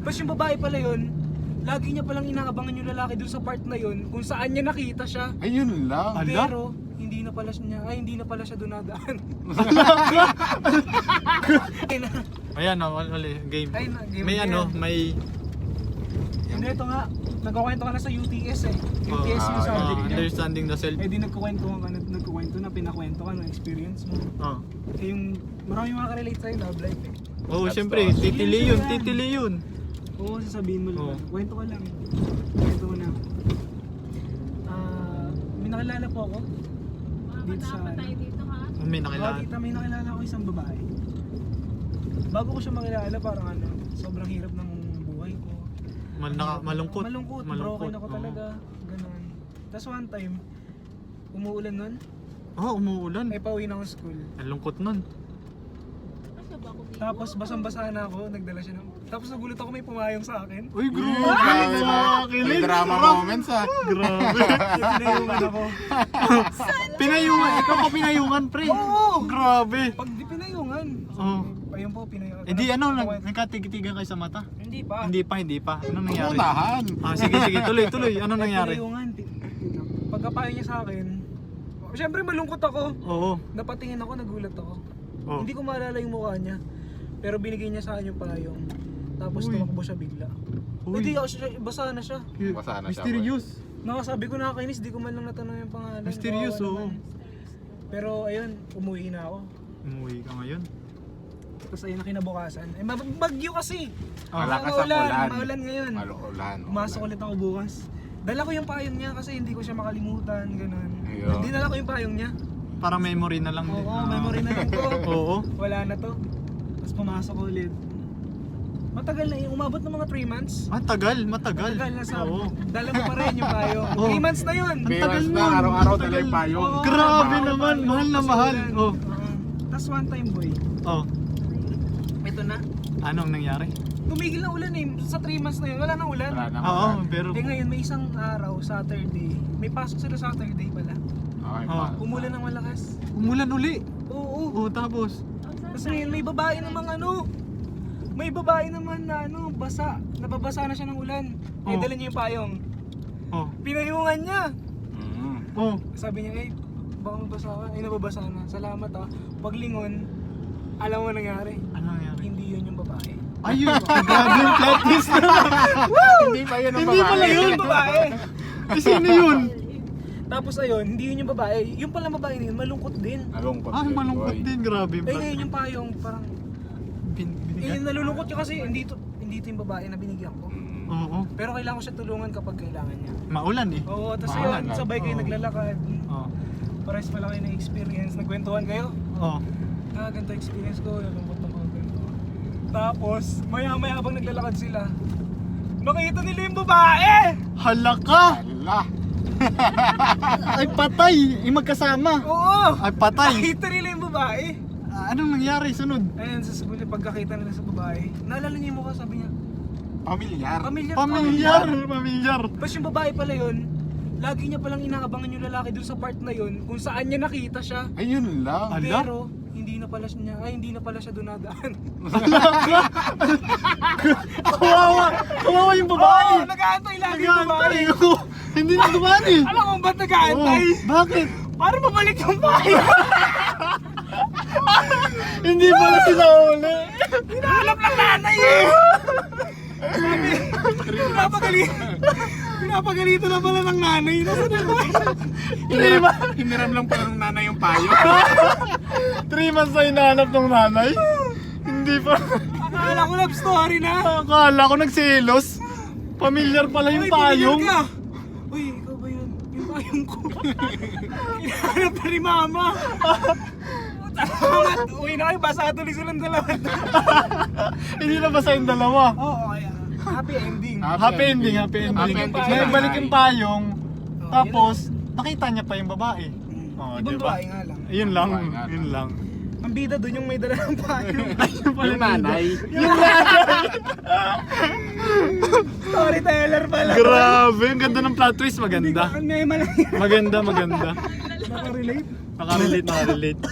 Tapos yung babae pala yun, lagi niya palang inaabangan yung lalaki dun sa part na yun kung saan niya nakita siya. Ayun lang. Ala? Pero hindi na pala siya doon nadaan. Ayan o, wali, game. Ay, game May na ano, yan. may... Hindi, ito nga, nagkukwento ka na sa UTS eh. UTS yung subject niya. understanding the self. Eh di nagkukwento na pinakwento ka ng experience mo. Oh. Eh yung marami makarelate sa'yo, love life eh. Oh, That's syempre, awesome. titili yun. Oo, sasabihin mo lang. Oo. Kwento ko lang. Kwento ko na. May nakilala po ako. Dito sa... May nakilala. Tita, may nakilala ako isang babae. Bago ko siya makilala, parang ano, sobrang hirap ng buhay ko. Malungkot. Malungkot, broken ako talaga. Ganun. Tapos one time, umuulan nun. Oo, umuulan. Ay pauwi na ako school. Ang lungkot nun. Tapos basang-basa na ako, nagdala siya ng... Tapos nagulat ako may pumayong sa akin. Uy, grabe. May drama moments ah. Grabe. Pinayungan ako. Pinayungan, ikaw pa pinayungan, pre. Oo! Grabe. Pag di pinayungan. Oo. Ayun po, pinayungan. Eh di ano, nagkatigitigan kayo sa mata? Hindi pa. Hindi pa. Anong nangyari? Unahan. Sige, tuloy. Anong nangyari? Pinayungan. Pagkapayo niya sa akin, syempre malungkot ako. Oo. Napatingin ako, nagulat ako. Oh. Hindi ko maalala yung mukha niya. Pero binigay niya sa akin yung payong. Tapos Uy. tumakbo siya bigla. Uy. Hindi ako siya, basa na siya. Basa na siya, Mysterious. Nakasabi ko nakakainis, di ko man lang natanong yung pangalan. Mysterious, Kawawa oo. naman. Pero ayun, umuwi na ako. Umuwi ka ngayon. Tapos ayun na kinabukasan. Eh bagyo kasi. Malakas ang ulan. Maulan ngayon. Ulan. Pumasok ulit ako bukas. Dala ko yung payong niya kasi hindi ko siya makalimutan, ganun. Ayun. Hindi dala ko yung payong niya. Parang memory na lang din. Oo, memory na lang ko. Oo. Wala na to. Tapos pumasok ulit. Matagal na yun, umabot ng mga 3 months. Matagal. Matagal na sa Oo. dala mo pa rin yung payong. Oo. 3 months na yun. Ang tagal Tagal na, nun. araw-araw Tagal. dala yung payong. Oo, Grabe mahal naman, payong. mahal na Kasi mahal. ulan. Oh. Tapos one time boy, Oh. ito na. Anong nangyari? Tumigil na ulan eh. Sa 3 months na yun, wala nang ulan. Wala na Oo, ulan. pero... Eh ngayon may isang araw, Saturday. May pasok sila Saturday pala. Okay, Oh. pa. Umulan ng malakas. Umulan uli. Oo. Oo, tapos... Tapos ngayon may babae namang ano. May babae naman na ano, basa. Nababasa na siya ng ulan. Eh Oh. dala niya yung payong. Oh. Pinayungan niya. Mm. Oh. Sabi niya, eh, baka mabasa ka. Ay, nababasa na. Salamat ah. Paglingon, alam mo nangyari. Ano nangyari? Hindi yun yung babae. Ayun! Grabe yung plot twist na. Hindi pa yun ang Hindi pala babae. yun. Yung babae. Eh, sino yun? Tapos ayun, hindi yun yung babae. Yung pala babae na yun, malungkot din. Nalungkot Ay, din, malungkot boy. din. Grabe yung Eh plot. ngayon yung payong parang, Binigyan? nalulungkot niya kasi hindi to yung babae na binigyan ko. Mm. Oo. Pero kailangan ko siya tulungan kapag kailangan niya. Maulan eh. Oo, tapos Maalan. yun, sabay kayo Oo. naglalakad. Oo. Pares pala kayo na experience. Nagkwentuhan kayo. Oo. Ganito experience ko, nalungkot ako, ganito. Tapos, maya-maya habang naglalakad sila, nakita nila yung babae! Hala ka! Ala. Ay patay! Yung magkasama! Oo! Ay patay! Nakita nila yung babae! Anong nangyari? Sunod? Ayun, sa school, pagkakita nila sa babae, naalala niya yung mukha, sabi niya, Pamilyar. Pamilyar! Tapos yung babae pala yun, lagi niya palang inaabangan yung lalaki dun sa part na yun, kung saan niya nakita siya. Ayun lang. Ala? Pero, hindi na pala siya doon nadaan. Kawawa yung babae! Oo, nag-aantay lagi yung babae. Nag-aantay ko! Hindi na dumani! Alam mo ba't nag-aantay? Oo. Bakit? Para mabalik yung bahay. Hindi pala sila uli! Hinahanap lang nanay eh. Sabi, pinapagalito na pala ng nanay. Nasa na ba? Hiniram lang pala ng nanay yung payo. 3 months na hinahanap ng nanay? Hindi pa. Akala ko love story na. Akala ko nagselos. Pamilyar pala yung Uy, payong. pamilyar ka. Uy, ikaw ba yun? Yung payong ko. Hinahanap pa ni mama. Uy na kayo, basa tuloy silang dalawa. Hindi na basta yung dalawa. Oo, kaya. Happy ending. Happy ending. Happy ending May sila. balik yung payong. Oh, Tapos, nakita niya pa yung babae. Oh, Ibang diba? babae nga lang. Yun lang. Babae nga lang. Yun lang. Ang bida doon yung may dala ng payong. Yung nanay. Storyteller pala. Grabe, ang ganda ng plot twist. Maganda. May malaki. Maganda. Nakarelate. Nakarelate.